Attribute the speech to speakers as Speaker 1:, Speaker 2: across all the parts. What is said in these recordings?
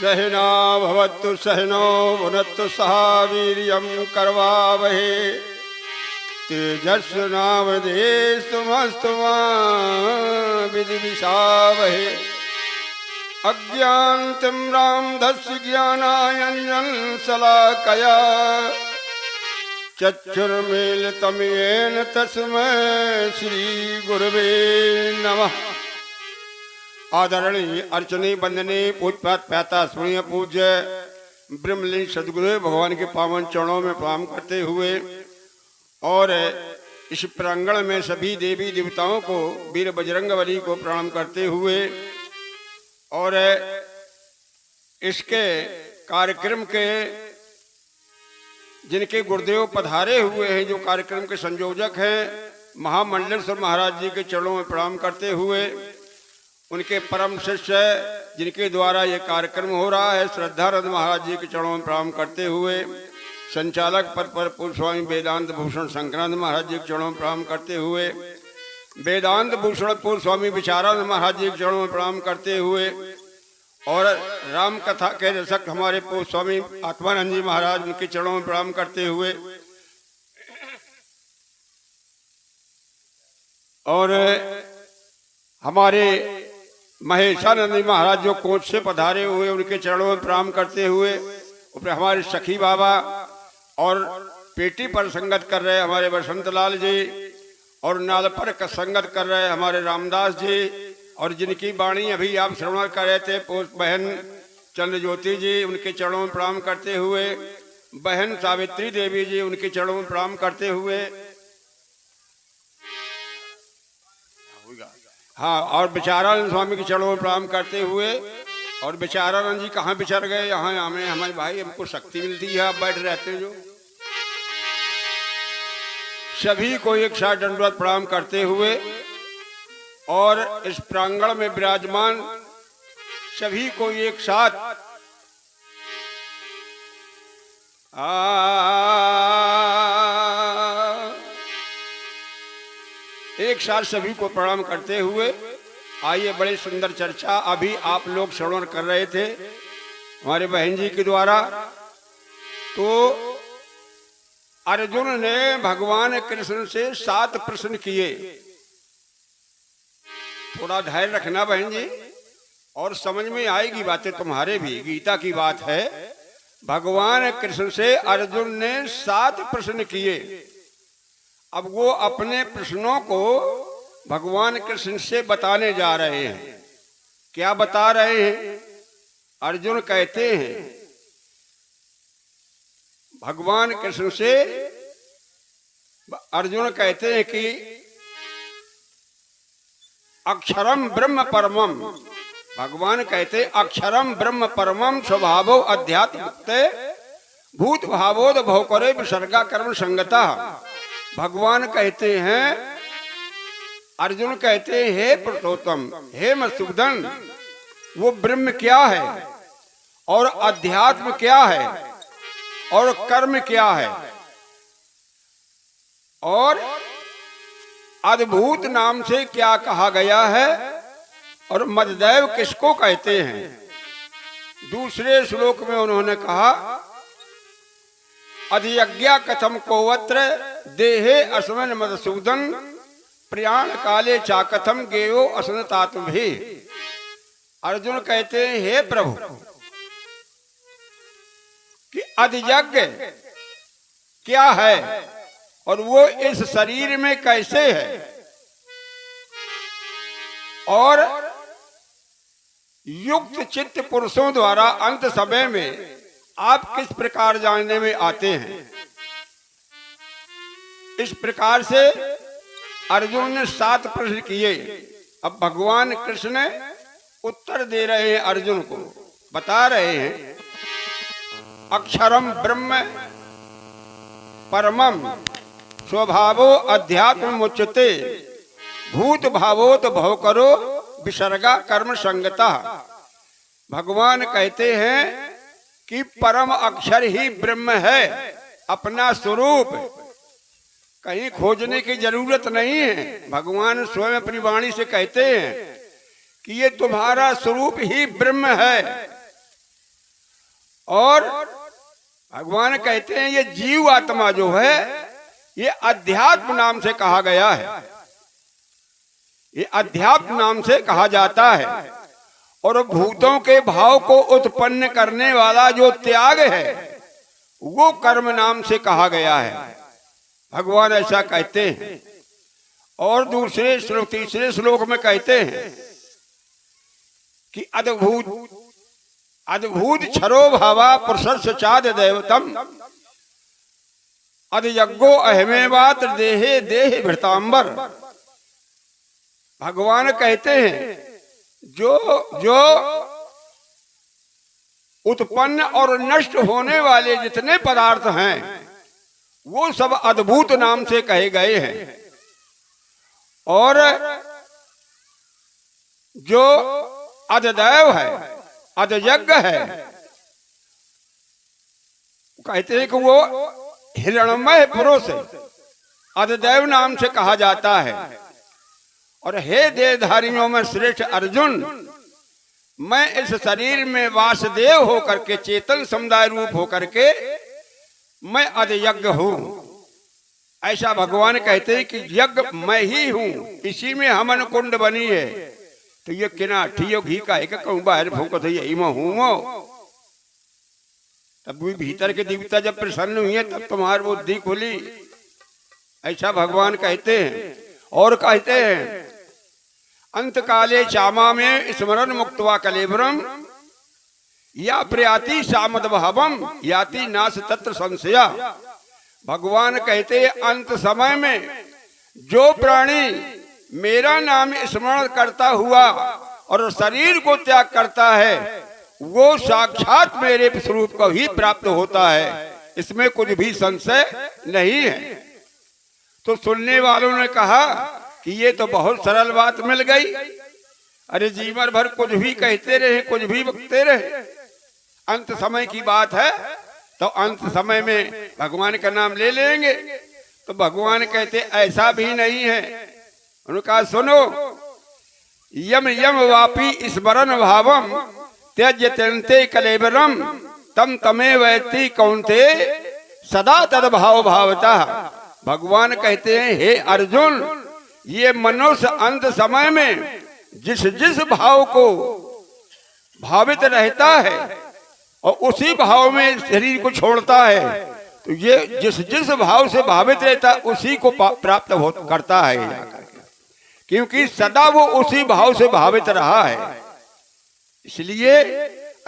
Speaker 1: सहना भवतु सहनो भुनक्तु सह वीर्यं करवावहे तेजस्विनावधीतमस्तु मा विद्विषावहे। अज्ञानतिम्रान्धस्य ज्ञानाञ्जनशलाकया चक्षुर्मीलितं येन तस्मै श्रीगुरवे नमः। आदरणीय अर्चनीय वंदनीय पूजपात प्याता स्मरणीय पूज्य ब्रह्मलीन सदगुरु भगवान के पावन चरणों में प्रणाम करते हुए और इस प्रांगण में सभी देवी देवताओं को वीर बजरंगबली को प्रणाम करते हुए और इसके कार्यक्रम के जिनके गुरुदेव पधारे हुए हैं, जो कार्यक्रम के संयोजक हैं, महामंडलेश्वर महाराज जी के चरणों में प्रणाम करते हुए उनके परम शिष्य जिनके द्वारा ये कार्यक्रम हो रहा है श्रद्धानंद महाराज जी के चरणों में प्रणाम करते हुए संचालक पद पर पूज्य स्वामी वेदांत भूषण शंकरानंद महाराज जी के चरणों में प्रणाम करते हुए वेदांत भूषण पूज्य स्वामी विचारानंद महाराज जी के चरणों में प्रणाम करते हुए और राम कथा के रसक हमारे पूज्य स्वामी आत्मानंद जी महाराज उनके चरणों में प्रणाम करते हुए और हमारे महेशानंद जी महाराज जो कोच से पधारे हुए उनके चरणों में प्रणाम करते हुए हमारे सखी बाबा और पेटी पर संगत कर रहे हमारे बसंत लाल जी और नाल पर संगत कर रहे हमारे रामदास जी और जिनकी वाणी अभी आप श्रवण कर रहे थे बहन चंद्र ज्योति जी उनके चरणों में प्रणाम करते हुए बहन सावित्री देवी जी उनके चरणों में प्रणाम करते हुए हाँ और विचारानंद स्वामी के चरणों में प्रणाम करते हुए और विचारानंद जी कहाँ विचर गए, यहाँ हमें हमारे भाई हमको शक्ति मिलती है, आप बैठ रहते जो सभी को एक साथ दंडवत प्रणाम करते हुए और इस प्रांगण में विराजमान सभी को एक साथ सभी को प्रणाम करते हुए आइए बड़ी सुंदर चर्चा अभी आप लोग श्रवण कर रहे थे हमारे बहन जी के द्वारा। तो अर्जुन ने भगवान कृष्ण से 7 प्रश्न किए। थोड़ा धैर्य रखना बहन जी और समझ में आएगी बातें तुम्हारे भी, गीता की बात है। भगवान कृष्ण से अर्जुन ने 7 प्रश्न किए। अब वो अपने प्रश्नों को भगवान कृष्ण से बताने जा रहे हैं। क्या बता रहे हैं? अर्जुन कहते हैं भगवान कृष्ण से, अर्जुन कहते हैं कि अक्षरम ब्रह्म परमम, भगवान कहते अक्षरम ब्रह्म परमम स्वभावो अध्यात्मते भूत भावोद भवकरे विसर्गा कर्म संगता। भगवान कहते हैं, अर्जुन कहते हैं हे पुरुषोत्तम, हे मधुसूदन, वो ब्रह्म क्या है और अध्यात्म क्या है और कर्म क्या है और अद्भुत नाम से क्या कहा गया है और मददैव किसको कहते हैं। दूसरे श्लोक में उन्होंने कहा अधियज्ञा कथम कोवत्र देहे अस्मिन् मधुसूदन प्रयाण काले चाकथम गेयो असनतात्म भी। अर्जुन कहते हैं हे प्रभु कि अधियज्ञ क्या है और वो इस शरीर में कैसे है और युक्त चित्त पुरुषों द्वारा अंत समय में आप किस प्रकार जानने में आते हैं। इस प्रकार से अर्जुन ने 7 प्रश्न किए। अब भगवान कृष्ण उत्तर दे रहे हैं, अर्जुन को बता रहे हैं अक्षरम ब्रह्म परमम स्वभावो अध्यात्म मुच्यते भूत भावोत भव करो विसर्गा कर्म संगता। भगवान कहते हैं कि परम अक्षर ही ब्रह्म है, अपना स्वरूप, कहीं खोजने की जरूरत नहीं है। भगवान स्वयं अपनी वाणी से कहते हैं कि ये तुम्हारा स्वरूप ही ब्रह्म है, और भगवान कहते हैं ये जीव आत्मा जो है ये अध्यात्म नाम से कहा गया है, ये अध्यात्म नाम से कहा जाता है। और भूतों के भाव को उत्पन्न करने वाला जो त्याग है वो कर्म नाम से कहा गया है, भगवान ऐसा कहते हैं। और दूसरे श्लोक, तीसरे श्लोक में कहते हैं कि अद्भुत क्षरो भावा पुरुषस्य चाद दैवतम अधयज्ञो अहमेवात देहे देह भृतांबर। भगवान कहते हैं जो उत्पन्न और नष्ट होने वाले जितने पदार्थ हैं वो सब अद्भुत नाम से कहे गए हैं। और जो अधदैव है, अधयज्ञ है, कहते हैं कि वो हिरण्मय पुरुष अधदैव नाम से कहा जाता है। और हे देहधारियों में श्रेष्ठ अर्जुन, मैं इस शरीर में वासुदेव होकर के, चेतन समुदाय रूप होकर के मैं अधयज्ञ हूं। ऐसा भगवान कहते हैं कि यज्ञ मैं ही हूं, इसी में हमन कुंड बनी है। तो ये किना ठियो घी का एक कहूं बाहर फूको तो यही मैं हूं। तब भी भीतर के देवता जब प्रसन्न हुए तब तुम्हारी बुद्धि खुली, ऐसा भगवान कहते हैं। और कहते हैं अंत काले चामा में स्मरण मुक्त्वा कलेवरम या प्रयाति सामद भावम याति नाश तत्र संशया। भगवान कहते हैं अंत समय में जो प्राणी मेरा नाम स्मरण करता हुआ और शरीर को त्याग करता है वो साक्षात मेरे स्वरूप को ही प्राप्त होता है, इसमें कुछ भी संशय नहीं है। तो सुनने वालों ने कहा कि ये तो बहुत सरल बात मिल गई, अरे जीवन भर कुछ भी कहते रहे, कुछ भी बकते रहे, अंत समय की बात है तो अंत समय में भगवान का नाम ले लेंगे। तो भगवान कहते ऐसा भी नहीं है। उनका सुनो, यम यम वापी स्मरण भावम त्यजते कलेवरम तम तमे वैति कौनते सदा तद भाव भावता। भगवान कहते हैं हे अर्जुन, ये मनुष्य अंत समय में जिस जिस भाव को भावित रहता है और उसी भाव में शरीर को छोड़ता है, तो ये जिस जिस भाव से भावित रहता है उसी को प्राप्त करता है, क्योंकि सदा वो उसी भाव से भावित रहा है। इसलिए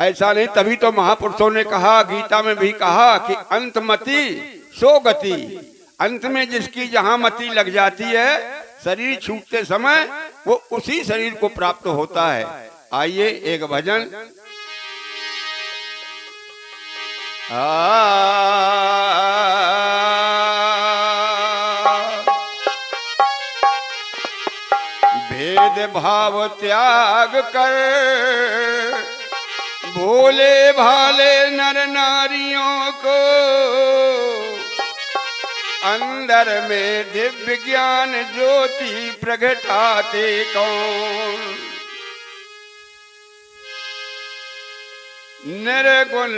Speaker 1: ऐसा नहीं, तभी तो महापुरुषों ने कहा, गीता में भी कहा कि अंतमति सो गति, अंत में जिसकी जहां मति लग जाती है शरीर छूटते समय वो उसी शरीर को प्राप्त होता है। आइए एक भजन। भेद भाव त्याग कर भोले भाले नर नारियों को अंदर में दिव्य ज्ञान ज्योति प्रगटाते कौन। निर्गुण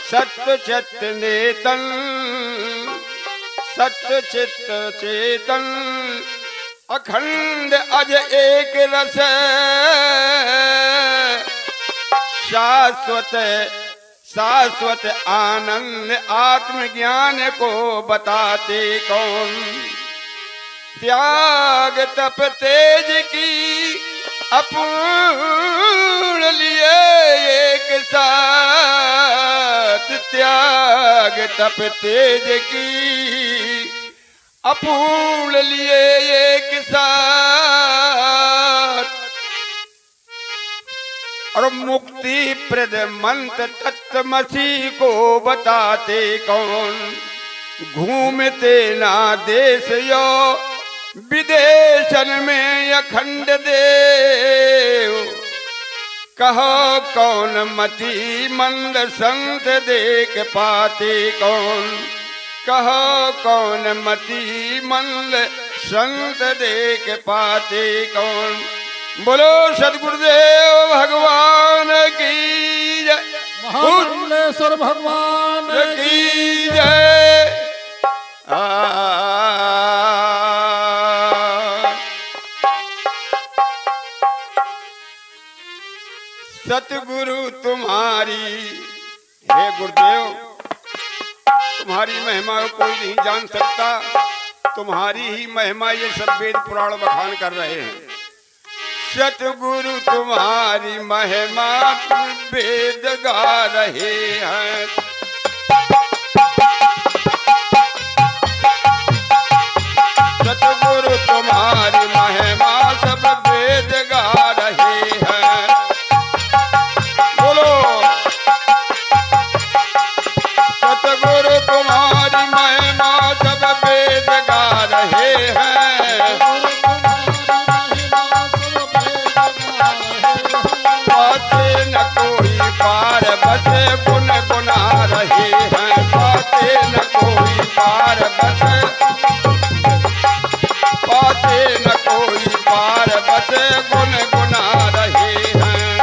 Speaker 1: सत्य चित्त नेतन सत्य चित्त चेतन अखंड अज एक रस शाश्वत शाश्वत आनंद आत्मज्ञान को बताते कौन। त्याग तप तेज की अपूर्ण लिए एक साथ, त्याग तप तेज की अपूर्ण लिए एक साथ, और मुक्ति प्रद मंत्र तत्वमसी को बताते कौन। घूमते ना देश यो विदेशन में अखंड देव, कहो कौन मति मंद संत देख पाते कौन। कहो कौन मति मंद संत देख पाते कौन। बोलो सदगुरुदेव भगवान की जय।
Speaker 2: महामंडलेश्वर भगवान
Speaker 1: की जय। सतगुरु तुम्हारी, हे गुरुदेव, तुम्हारी महिमा को कोई नहीं जान सकता। तुम्हारी ही महिमा ये सब वेद पुराण बखान कर रहे हैं। सतगुरु तुम्हारी महिमा वेद गा रहे हैं। सतगुरु तुम्हारी महिमा सब वेद गा रहे हैं। बोलो सतगुरु तुम्हारी महिमा सब वेद गा रहे हैं। बातें न कोई पार बस गुन गुना रहे हैं। बातें न कोई पार बस, बातें न कोई पार बस गुन गुना रहे हैं।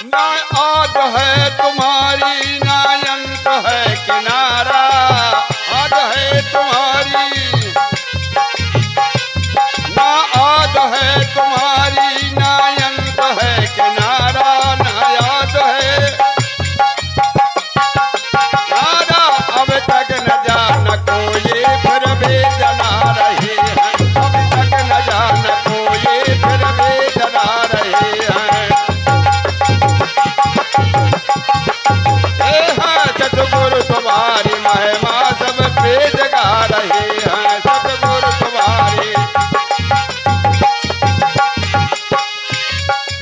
Speaker 1: ना आद है तुम्हारी ना अंत है किनारा। आद है तुम्हारी ना, आद है तुम्हारी ना अंत है किनारा। ना याद है नारा, अब तक न जान कोई फिर भी जना रहे हैं। अब तक न जान कोई फिर भी जना रहे हैं। सतगुरु तुम्हारी महिमा सब वेद गा रहे हैं। सतगुरु तुम्हारी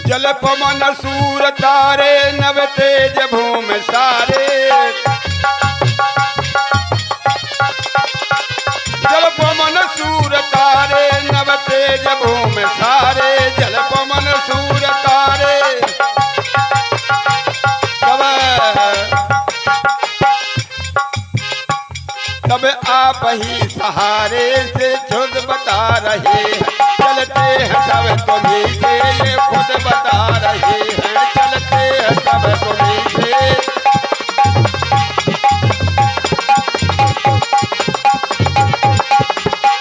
Speaker 1: जल पवन सूर तारे नव तेज भूमि सारे। जल पवन सूर तारे नव तेज भूमि सारे। जल पवन सूर तारे सब आप ही सहारे से खुद बता रहे हैं। चलते हैं सब तुम्हीं से ये खुद बता रहे हैं। चलते हैं सब तुम्हीं से,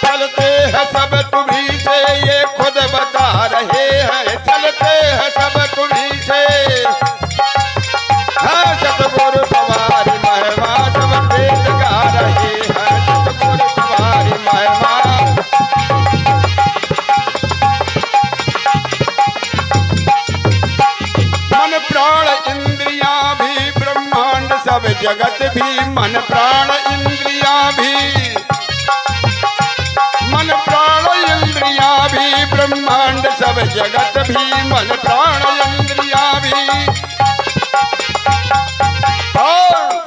Speaker 1: चलते हैं सब तुम्हीं से ये खुद बता रहे हैं। चलते हैं सब तुम्हीं से। सतगुरु तुम्हारी महिमा सब वेद गा रहे हैं। सतगुरु तुम्हारी महिमा मन प्राण इंद्रियां भी ब्रह्मांड सब जगत भी। मन प्राण इंद्रियां भी, मन प्राण इंद्रियां भी ब्रह्मांड सब जगत भी। मन प्राण इंद्रियां भी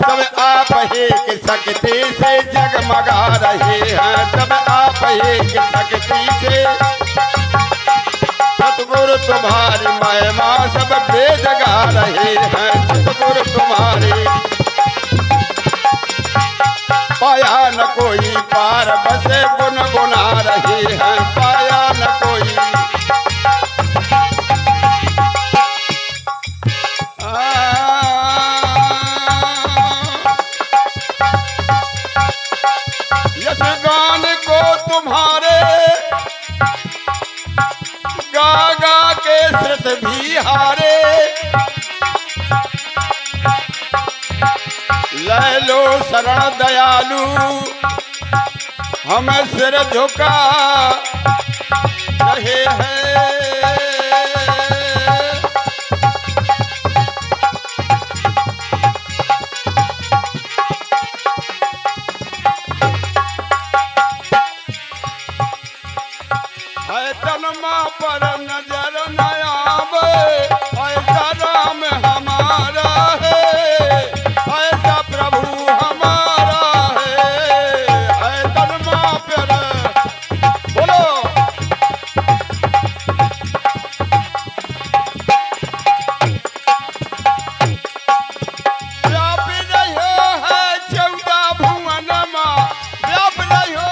Speaker 1: सब आप ही की शक्ति से जगमगा रहे हैं। सब आप ही की शक्ति से। सतगुरु तुम्हारी महिमा सब वेद गा रहे हैं। सतगुरु तुम्हारी पाया न कोई पार बस गुन गुना रहे हैं। पाया न कोई यस गान को तुम्हारे गा गा के श्रुत भी हारे। ले लो शरण दयालु हम सिर झुका रहे हैं। तनमा पर नजर न आवे ऐसा राम हमारा है। ऐसा प्रभु हमारा है। तनमा पर बोलो व्याप रहो है 14 भुवन में। व्याप रहो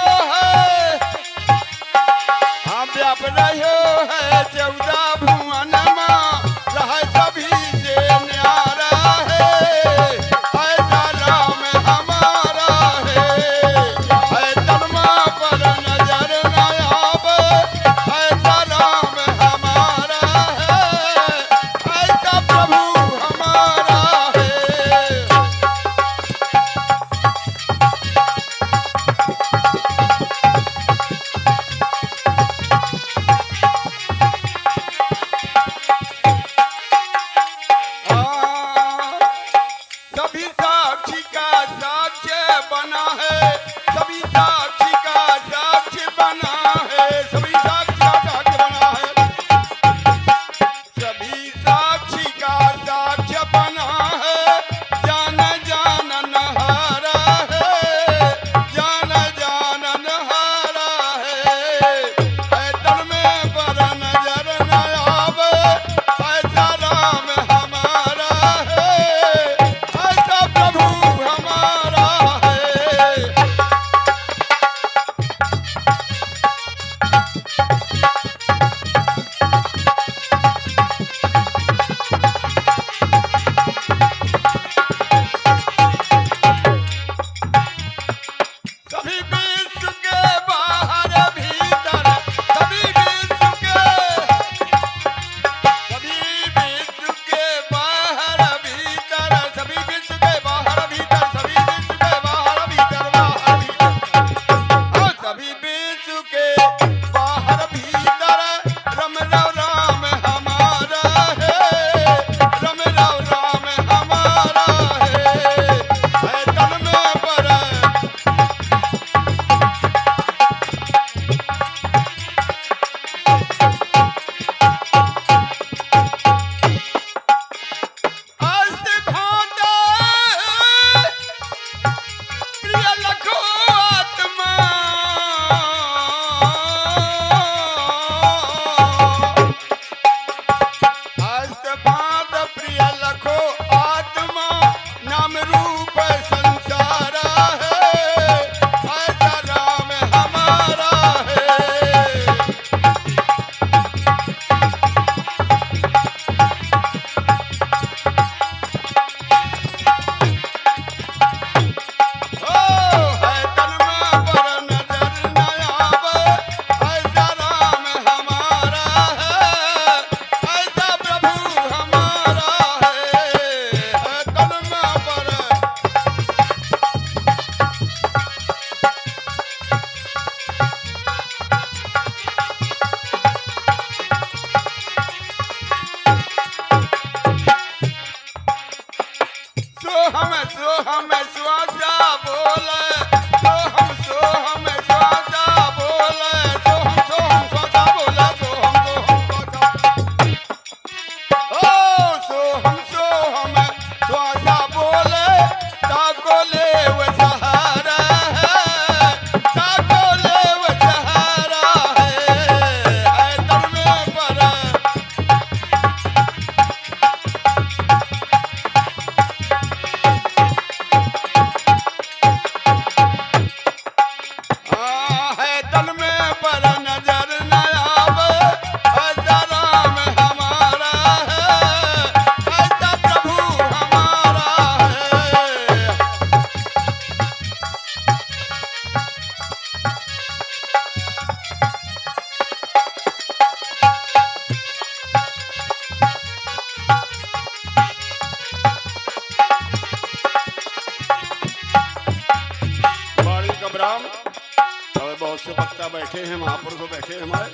Speaker 1: बैठे हैं, महापुरुष बैठे हैं हमारे।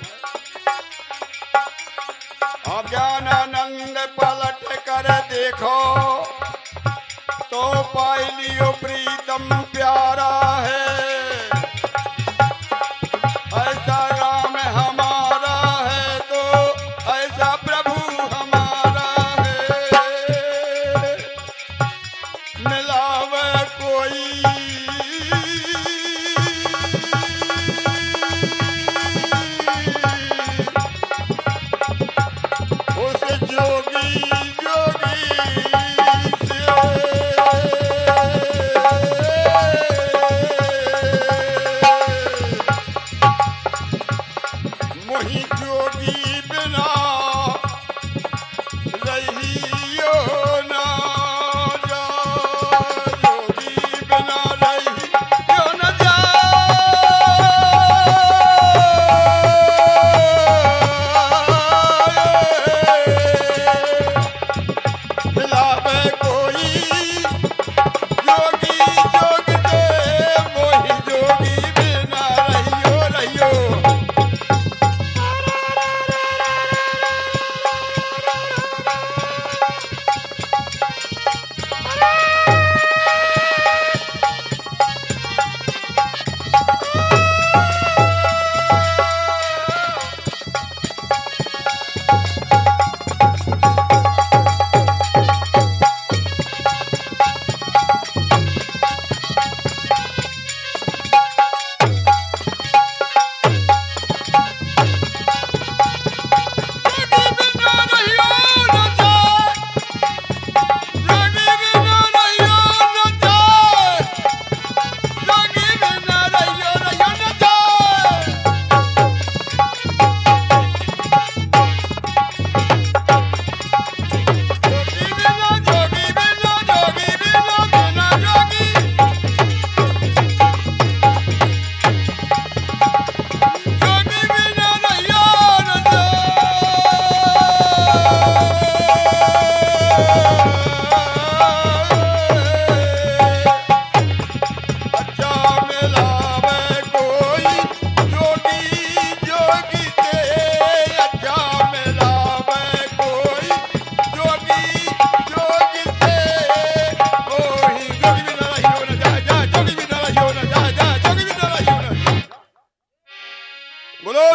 Speaker 1: ज्ञानानंद पलट कर देखो तो पाई लियो प्रीतम प्यारा है, ऐसा राम हमारा है तो ऐसा प्रभु हमारा है। मिलावे कोई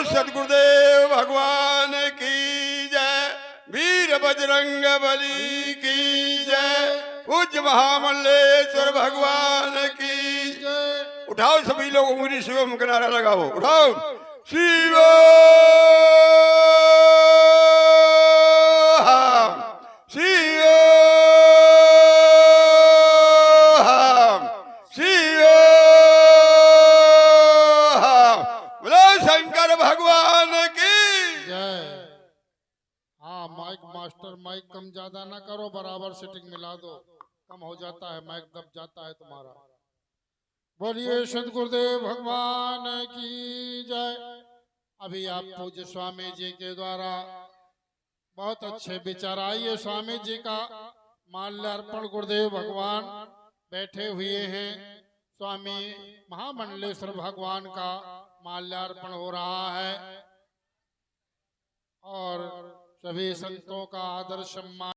Speaker 1: सदगुरुदेव भगवान की जय, वीर बजरंग बली की जय, पूज्य महामल्लेश्वर भगवान की जय। उठाओ सभी लोग उंगली शिवम का नारा लगाओ, उठाओ शिव
Speaker 2: मास्टर माइक कम ज्यादा ना करो, बराबर सेटिंग मिला दो, कम हो जाता है, माइक दब जाता है तुम्हारा। बोलिए सदगुरुदेव भगवान की जय। अभी आप पूज्य स्वामी जी के द्वारा बहुत अच्छे विचार आइए, स्वामी जी का माल्यार्पण गुरुदेव भगवान बैठे हुए हैं, स्वामी महामंडलेश्वर भगवान का माल्यार्पण हो रहा है और सभी संतों का आदर सम्मान